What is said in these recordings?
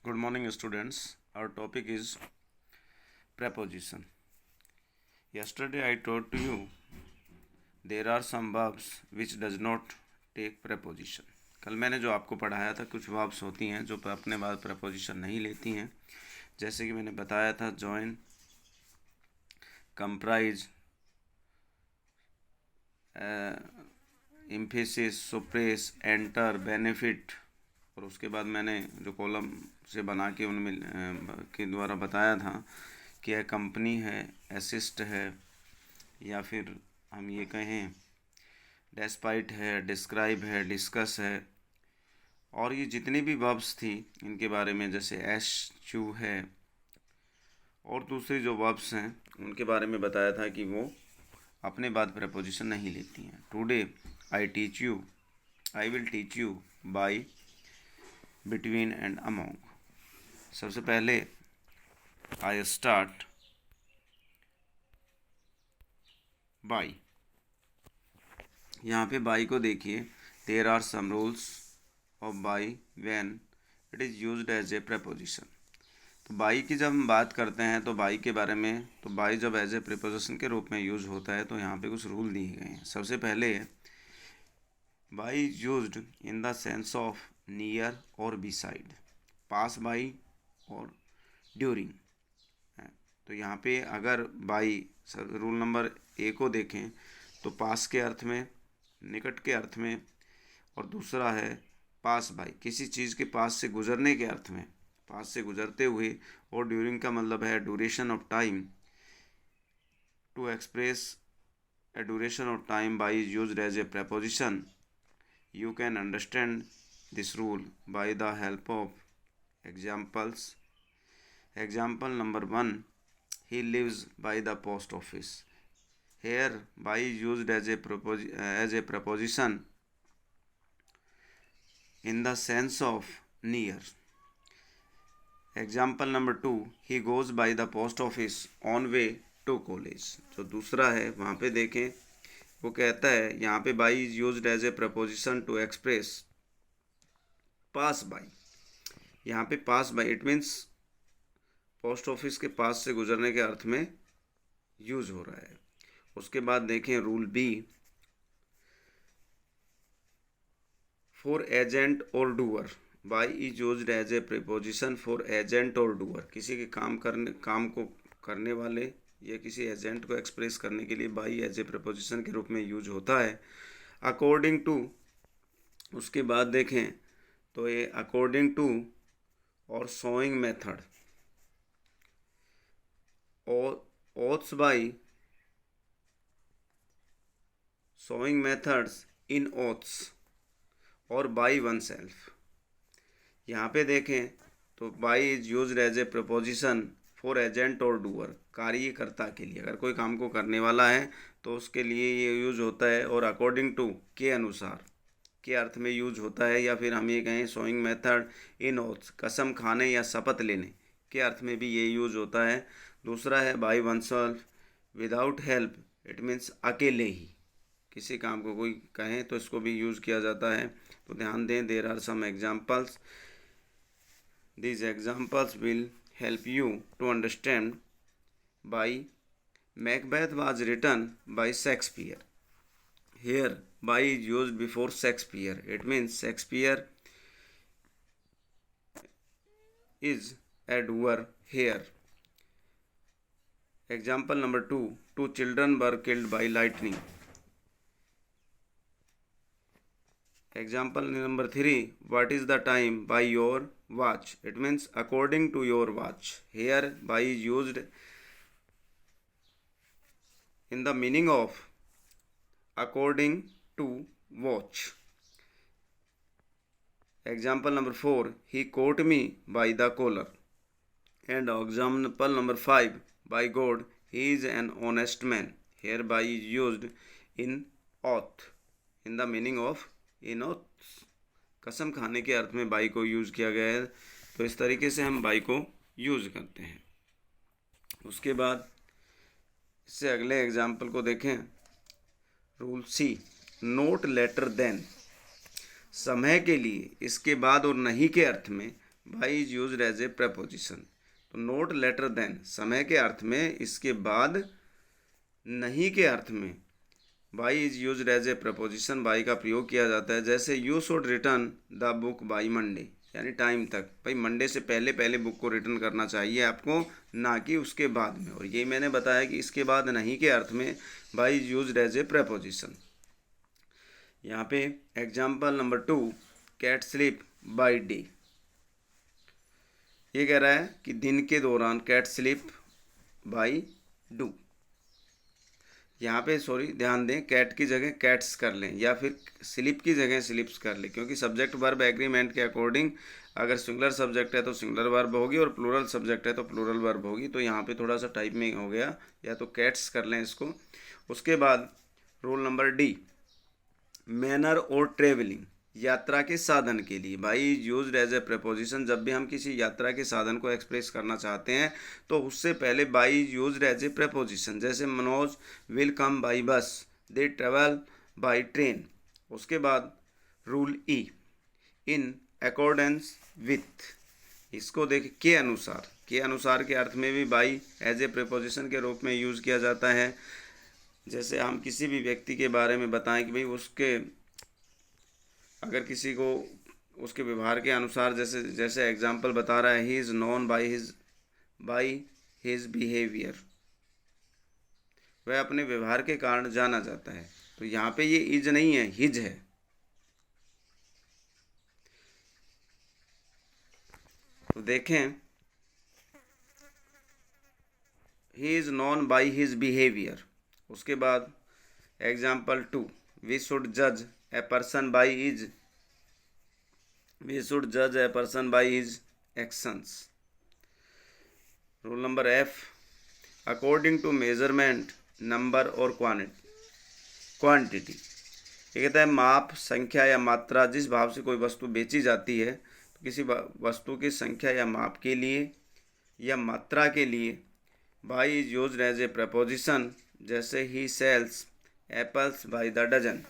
Good morning, students. Our topic is preposition. Yesterday I told to you there are some verbs which does not take preposition. कल मैंने जो आपको पढ़ाया था कुछ verbs होती हैं जो अपने बाद preposition नहीं लेती हैं, जैसे कि मैंने बताया था join, comprise, emphasis, suppress, enter, benefit, और उसके बाद मैंने जो कॉलम से बना के उनमें के द्वारा बताया था कि यह कंपनी है, असिस्ट है, या फिर हम ये कहें डेस्पाइट है, डिस्क्राइब है, डिस्कस है, और ये जितनी भी वर्ब्स थी इनके बारे में, जैसे एश चू है और दूसरी जो वर्ब्स हैं उनके बारे में बताया था कि वो अपने बाद प्रपोजिशन नहीं लेती हैं. Today I will teach you by, between and among. सबसे पहले आई स्टार्ट बाय. यहाँ पे बाय को देखिए, there are some rules of by when it is used as a preposition. तो बाय की जब हम बात करते हैं तो बाय के बारे में, तो बाय जब एज ए प्रपोजिशन के रूप में यूज होता है तो यहाँ पे कुछ रूल दिए गए हैं. सबसे पहले by is used in the sense of near और बिसाइड, पास बाय और ड्यूरिंग. तो यहाँ पे अगर बाय रूल नंबर ए को देखें तो पास के अर्थ में, निकट के अर्थ में, और दूसरा है पास बाय, किसी चीज़ के पास से गुजरने के अर्थ में, पास से गुजरते हुए. और ड्यूरिंग का मतलब है duration of time. To express a duration of time by is used as a preposition. You can understand this rule by the help of examples. Example number 1, he lives by the post office. Here by is used as a preposition in the sense of near. Example number 2, he goes by the post office on way to college. जो दूसरा है वहाँ पे देखें, वो कहता है यहाँ पे by is used as a preposition to express pass by. यहाँ पे pass by it means post office के पास से गुजरने के अर्थ में यूज हो रहा है. उसके बाद देखें रूल बी, फॉर एजेंट और doer by is used as a preposition for agent और डूअर. किसी के काम को करने वाले या किसी एजेंट को एक्सप्रेस करने के लिए बाय एज ए प्रपोजिशन के रूप में यूज होता है. अकॉर्डिंग टू, उसके बाद देखें तो ये अकॉर्डिंग टू और शोइंग मेथड, और oaths by, showing methods in oaths, और बाय वन सेल्फ. यहाँ पे देखें तो by is used as a preposition for agent और डूअर, कार्यकर्ता के लिए. अगर कोई काम को करने वाला है तो उसके लिए ये यूज होता है. और अकॉर्डिंग टू के अनुसार के अर्थ में यूज होता है. या फिर हम ये कहें शोइंग मेथड इन ओथ्स, कसम खाने या शपथ लेने के अर्थ में भी ये यूज होता है. दूसरा है by oneself without help, it means अकेले ही किसी काम को कोई कहें तो इसको भी यूज किया जाता है. तो ध्यान दें, there are some examples. These examples will help you to understand. By Macbeth was written by Shakespeare. Here by is used before Shakespeare. It means Shakespeare is a doer here. Example number 2, two children were killed by lightning. Example number 3, what is the time by your watch? It means according to your watch. Here by is used in the meaning of according to watch. Example number 4, he caught me by the collar. And example number 5, by God, he is an honest man. Here by is used in oath, in the meaning of in oaths, कसम खाने के अर्थ में bye को use किया गया है. तो इस तरीके से हम बाय को यूज़ करते हैं. उसके बाद इससे अगले एग्जाम्पल को देखें. रूल सी, नोट लेटर देन, समय के लिए इसके बाद और नहीं के अर्थ में by is used as a preposition. तो नोट लेटर देन, समय के अर्थ में, इसके बाद नहीं के अर्थ में by is used as a preposition, by का प्रयोग किया जाता है। जैसे you should return the book by Monday, यानी टाइम तक, भाई मंडे से पहले पहले बुक को रिटर्न करना चाहिए आपको, ना कि उसके बाद में। और ये मैंने बताया कि इसके बाद नहीं के अर्थ में by is used as a preposition. यहाँ पे example number 2, cat sleep by day. ये कह रहा है कि दिन के दौरान कैट स्लीप बाई डू। यहाँ पे ध्यान दें, कैट की जगह कैट्स कर लें या फिर स्लिप की जगह स्लिप्स कर लें, क्योंकि सब्जेक्ट वर्ब एग्रीमेंट के अकॉर्डिंग अगर सिंगुलर सब्जेक्ट है तो सिंगुलर वर्ब होगी और प्लूरल सब्जेक्ट है तो प्लूरल वर्ब होगी। तो यहाँ पे थोड़ा सा टाइपिंग हो गया, या तो कैट्स कर लें इसको। उसके बाद रूल नंबर डी, मैनर और ट्रेवलिंग, यात्रा के साधन के लिए by is used as a preposition. जब भी हम किसी यात्रा के साधन को एक्सप्रेस करना चाहते हैं तो उससे पहले by is used as a preposition. जैसे Manoj will come by bus, they travel by train. उसके बाद rule E, in accordance with, इसको देख के अनुसार, के अनुसार के अर्थ में भी बाई एज ए प्रपोजिशन के रूप में यूज़ किया जाता है। जैसे हम किसी भी व्यक्ति के बारे में बताएं कि भाई उसके, अगर किसी को उसके व्यवहार के अनुसार, जैसे एग्जाम्पल बता रहा है, he is known by his behaviour, वह अपने व्यवहार के कारण जाना जाता है। तो यहाँ पे ये इज नहीं है, हिज है। तो देखें, he is known by his behaviour. उसके बाद एग्जाम्पल 2, वी शुड जज a person by his, we should जज a person by his actions. Rule number F, according to measurement, number और क्वांटिटी। ये कहता है माप, संख्या या मात्रा, जिस भाव से कोई वस्तु बेची जाती है, तो किसी वस्तु की संख्या या माप के लिए या मात्रा के लिए by is used as a preposition. जैसे he sells apples by the dozen.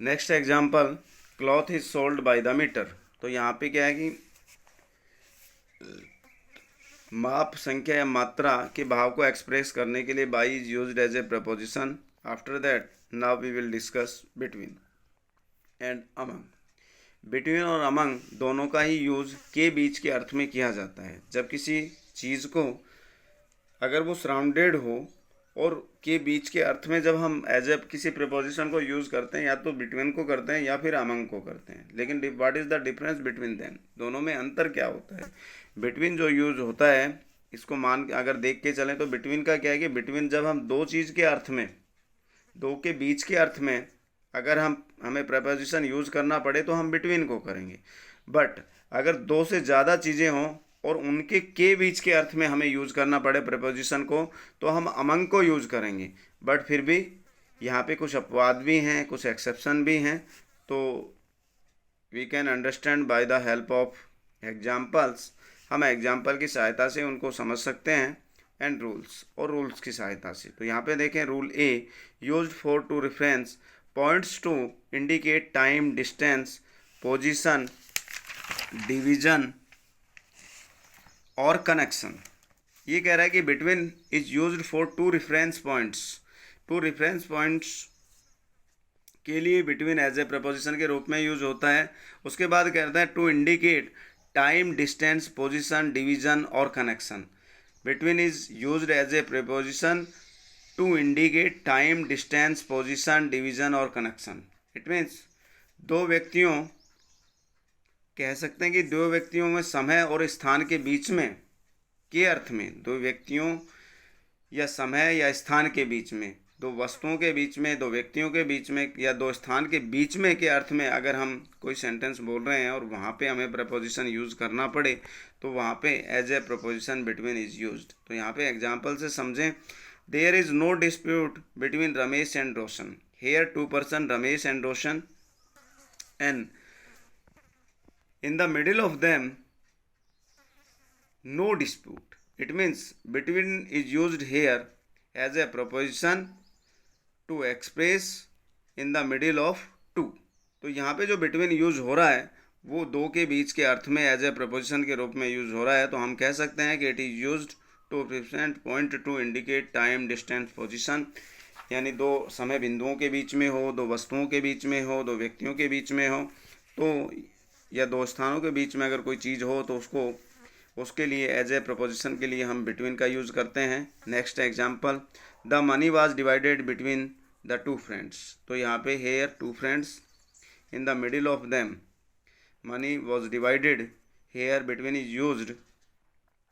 Next example, cloth is sold by the metre. तो यहाँ पे क्या है कि माप, संख्या या मात्रा के भाव को एक्सप्रेस करने के लिए by is used as a preposition. After that now we will discuss between and among. Between और अमंग दोनों का ही यूज के बीच के अर्थ में किया जाता है। जब किसी चीज़ को, अगर वो सराउंडेड हो और के बीच के अर्थ में जब हम एज ए किसी प्रपोजिशन को यूज़ करते हैं, या तो बिटवीन को करते हैं या फिर अमंग को करते हैं। लेकिन what is the difference between them, दोनों में अंतर क्या होता है? बिटवीन जो यूज़ होता है, इसको मान अगर देख के चलें तो बिटवीन का क्या है कि बिटवीन जब हम दो चीज़ के अर्थ में, दो के बीच के अर्थ में अगर हमें प्रपोजिशन यूज़ करना पड़े तो हम बिटवीन को करेंगे। बट अगर दो से ज़्यादा चीज़ें हों और उनके के बीच के अर्थ में हमें यूज़ करना पड़े प्रपोजिशन को, तो हम अमंग को यूज़ करेंगे। बट फिर भी यहाँ पे कुछ अपवाद भी हैं, कुछ एक्सेप्शन भी हैं। तो we can understand by the help of examples, हम एग्जाम्पल की सहायता से उनको समझ सकते हैं, एंड रूल्स, और रूल्स की सहायता से। तो यहाँ पे देखें, rule A, used for two reference points to indicate time, distance, position, division और कनेक्शन। ये कह रहा है कि between is used for two reference points. Two reference points के लिए बिटवीन एज ए प्रपोजिशन के रूप में यूज होता है। उसके बाद कहता है to indicate time, distance, position, division और connection. Between is used as a preposition to indicate time, distance, position, division और कनेक्शन। इट मीन्स दो व्यक्तियों, कह सकते हैं कि दो व्यक्तियों में समय और स्थान के बीच में के अर्थ में, दो व्यक्तियों या समय या स्थान के बीच में, दो वस्तुओं के बीच में, दो व्यक्तियों के बीच में या दो स्थान के बीच में के अर्थ में अगर हम कोई सेंटेंस बोल रहे हैं और वहाँ पे हमें प्रपोजिशन यूज़ करना पड़े तो वहाँ पे as a preposition between is used. तो यहाँ पे एग्जांपल से समझें, there is no dispute between Ramesh and Roshan. Here two person Ramesh and Roshan, and in the middle of them no dispute। It means between is used here as a preposition to express in the middle of two. तो यहाँ पे जो between use हो रहा है वो दो के बीच के अर्थ में एज ए प्रपोजिशन के रूप में यूज हो रहा है। तो हम कह सकते हैं कि it is used to represent point to indicate time distance position, यानी दो समय बिंदुओं के बीच में हो, दो वस्तुओं के बीच में हो, दो व्यक्तियों के बीच में हो, तो या दो स्थानों के बीच में अगर कोई चीज़ हो तो उसके लिए एज ए प्रपोजिशन के लिए हम बिटवीन का यूज़ करते हैं। Next example, the money was divided between the two friends. तो यहाँ पे here two friends, in the middle of them money was divided, here between is used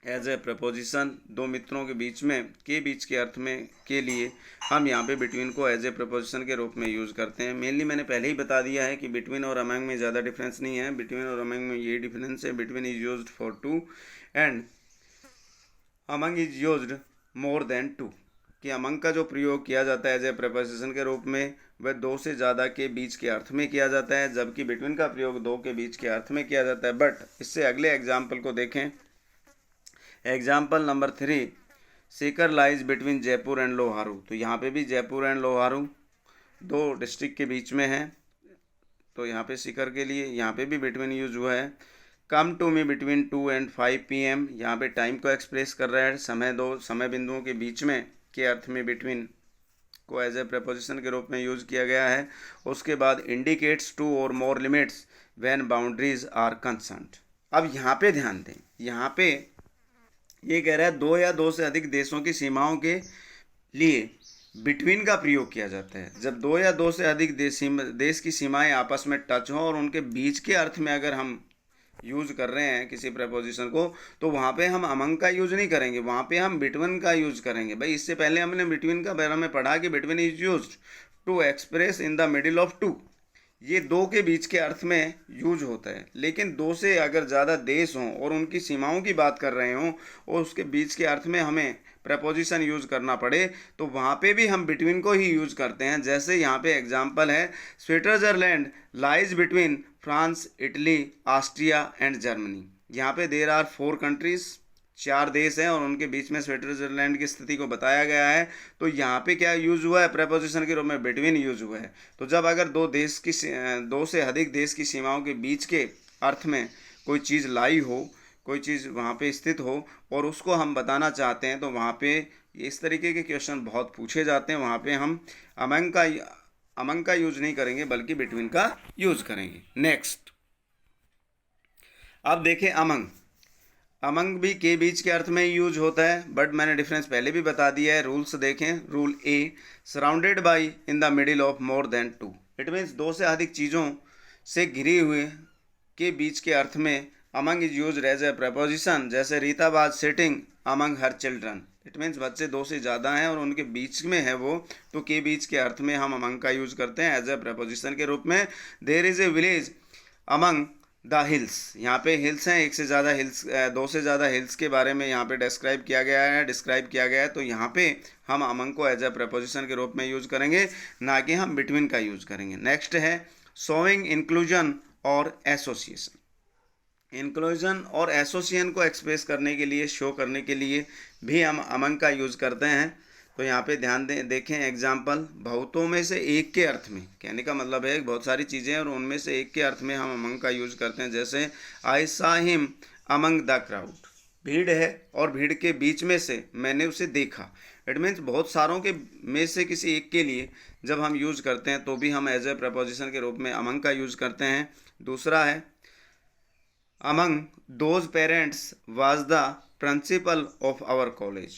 as a preposition, दो मित्रों के बीच में के बीच के अर्थ में के लिए हम यहाँ पे बिटवीन को एज ए प्रपोजिशन के रूप में यूज़ करते हैं। मेनली मैंने पहले ही बता दिया है कि बिटवीन और अमंग में ज़्यादा डिफरेंस नहीं है। बिटवीन और अमंग में ये डिफरेंस है, between is used for two and among is used more than two, कि अमंग का जो प्रयोग किया जाता है एज ए प्रपोजिशन के रूप में वह दो से ज़्यादा के बीच के अर्थ में किया जाता है, जबकि बिटवीन का प्रयोग दो के बीच के अर्थ में किया जाता है। बट इससे अगले एग्जाम्पल को देखें। Example number 3, Sikar lies between Jaipur and Loharu. तो यहाँ पे भी जयपुर एंड लोहारू दो डिस्ट्रिक्ट के बीच में है, तो यहाँ पे सीकर के लिए यहाँ पे भी बिटवीन यूज हुआ है। Come to me between 2 and 5 PM, यहाँ पे टाइम को एक्सप्रेस कर रहा है, समय दो समय बिंदुओं के बीच में के अर्थ में बिटवीन को एज ए प्रपोजिशन के रूप में यूज किया गया है। उसके बाद indicates 2 or more limits when boundaries are concerned. अब यहाँ पे ध्यान दें, यहाँ पे ये कह रहा है दो या दो से अधिक देशों की सीमाओं के लिए बिटवीन का प्रयोग किया जाता है। जब दो या दो से अधिक देश की सीमाएं आपस में टच हो और उनके बीच के अर्थ में अगर हम यूज़ कर रहे हैं किसी प्रपोजिशन को, तो वहाँ पे हम अमंग का यूज़ नहीं करेंगे, वहाँ पे हम बिटवीन का यूज़ करेंगे। भाई इससे पहले हमने बिटवीन का बारे में पढ़ा कि between is used to express in the middle of two, ये दो के बीच के अर्थ में यूज होता है। लेकिन दो से अगर ज़्यादा देश हों और उनकी सीमाओं की बात कर रहे हों और उसके बीच के अर्थ में हमें प्रपोजिशन यूज़ करना पड़े, तो वहाँ पे भी हम बिटवीन को ही यूज़ करते हैं। जैसे यहाँ पे एग्जांपल है, Switzerland lies between France, Italy, Austria and Germany. यहाँ पे देयर आर 4 कंट्रीज़, 4 देश हैं और उनके बीच में स्विट्ज़रलैंड की स्थिति को बताया गया है। तो यहाँ पे क्या यूज़ हुआ है, प्रपोजिशन के रूप में बिटवीन यूज़ हुआ है। तो जब अगर दो से अधिक देश की सीमाओं के बीच के अर्थ में कोई चीज़ लाई हो, कोई चीज़ वहाँ पे स्थित हो और उसको हम बताना चाहते हैं, तो वहाँ पे इस तरीके के क्वेश्चन बहुत पूछे जाते हैं। वहाँ पे हम अमंग का यूज़ नहीं करेंगे बल्कि बिटवीन का यूज़ करेंगे। नेक्स्ट, अब देखें अमंग भी के बीच के अर्थ में यूज होता है, बट मैंने डिफरेंस पहले भी बता दिया है। रूल्स देखें, rule A, surrounded by in the middle of more than 2। It means दो से अधिक चीज़ों से घिरे हुए के बीच के अर्थ में among is use as a preposition. जैसे Rita was sitting among her children, it means बच्चे दो से ज़्यादा हैं और उनके बीच में है वो, तो के बीच के अर्थ में हम अमंग का यूज़ करते हैं एज ए प्रपोजिशन के रूप में। There is a village among the hills, यहाँ पे हिल्स हैं, एक से ज़्यादा हिल्स, दो से ज़्यादा हिल्स के बारे में यहाँ पे डिस्क्राइब किया गया है। तो यहाँ पे हम अमंग को एज ए प्रपोजिशन के रूप में यूज़ करेंगे, ना कि हम बिटवीन का यूज़ करेंगे। नेक्स्ट है शोइंग इंक्लूजन और एसोसिएशन। इंक्लूजन और एसोसिएशन को एक्सप्रेस करने के लिए, शो करने के लिए भी हम अमंग का यूज़ करते हैं। तो यहाँ पे ध्यान देखें एग्जाम्पल, बहुतों में से एक के अर्थ में, कहने का मतलब है बहुत सारी चीज़ें और उनमें से एक के अर्थ में हम अमंग का यूज़ करते हैं। जैसे आई सा हिम अमंग द क्राउड, भीड़ है और भीड़ के बीच में से मैंने उसे देखा। इट मीन्स बहुत सारों के में से किसी एक के लिए जब हम यूज़ करते हैं तो भी हम एज ए प्रपोजिशन के रूप में अमंग का यूज़ करते हैं। दूसरा है among those parents was the principal of our college.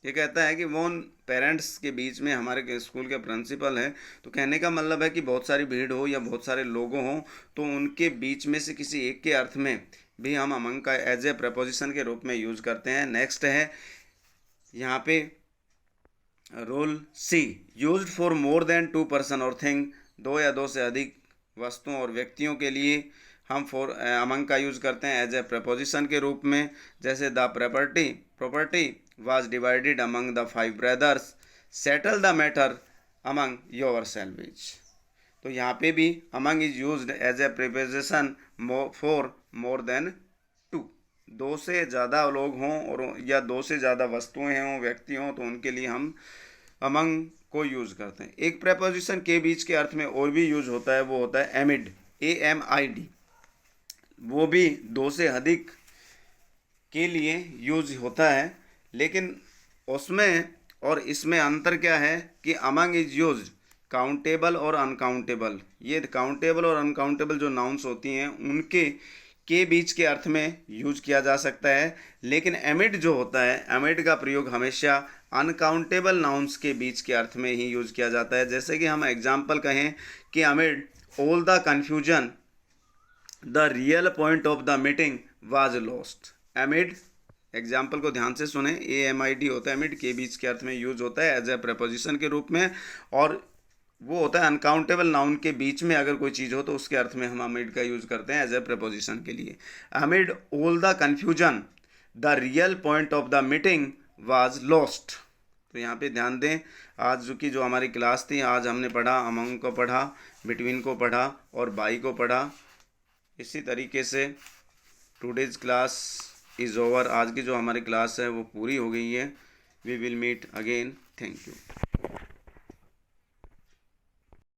ये कहता है कि वो उन पेरेंट्स के बीच में हमारे स्कूल के प्रिंसिपल हैं। तो कहने का मतलब है कि बहुत सारी भीड़ हो या बहुत सारे लोगों हो तो उनके बीच में से किसी एक के अर्थ में भी हम अमंग का एज ए प्रपोजिशन के रूप में यूज़ करते हैं। नेक्स्ट है यहाँ पे rule C, used for more than 2 person और थिंग, दो या दो से अधिक वस्तुओं और व्यक्तियों के लिए हम अमंग का यूज़ करते हैं एज ए प्रपोजिशन के रूप में। जैसे the property was divided among the 5 brothers, settle the matter among yourselves। तो यहाँ पे भी among is used as a preposition for more than 2। दो से ज़्यादा लोग हों और या दो से ज़्यादा वस्तुएं हों, व्यक्ति हों, तो उनके लिए हम अमंग को यूज़ करते हैं। एक प्रेपोजिशन के बीच के अर्थ में और भी यूज होता है, वो होता है एमिड, AMID। वो भी दो से अधिक के लिए यूज होता है, लेकिन उसमें और इसमें अंतर क्या है कि अमंग इज यूज काउंटेबल और अनकाउंटेबल। ये काउंटेबल और अनकाउंटेबल जो नाउन्स होती हैं उनके के बीच के अर्थ में यूज किया जा सकता है, लेकिन एमिड जो होता है, एमिड का प्रयोग हमेशा अनकाउंटेबल नाउन्स के बीच के अर्थ में ही यूज किया जाता है। जैसे कि हम एग्जाम्पल कहें कि amid all the confusion the real point of the meeting was lost. एमिड, example को ध्यान से सुने, AMID होता है एमिड, के बीच के अर्थ में यूज होता है एज ए प्रपोजिशन के रूप में, और वो होता है अनकाउंटेबल नाउन के बीच में अगर कोई चीज़ हो तो उसके अर्थ में हम अमिड का यूज करते हैं एज ए प्रपोजिशन के लिए। Amid all the confusion the real point of the meeting was lost. तो यहाँ पे ध्यान दें, आज की जो हमारी क्लास थी, आज हमने पढ़ा अमंग को पढ़ा, बिटवीन को पढ़ा और बाई को पढ़ा। इसी तरीके से टुडेज क्लास इज़ ओवर। आज की जो हमारी क्लास है वो पूरी हो गई है। We will meet again. Thank you.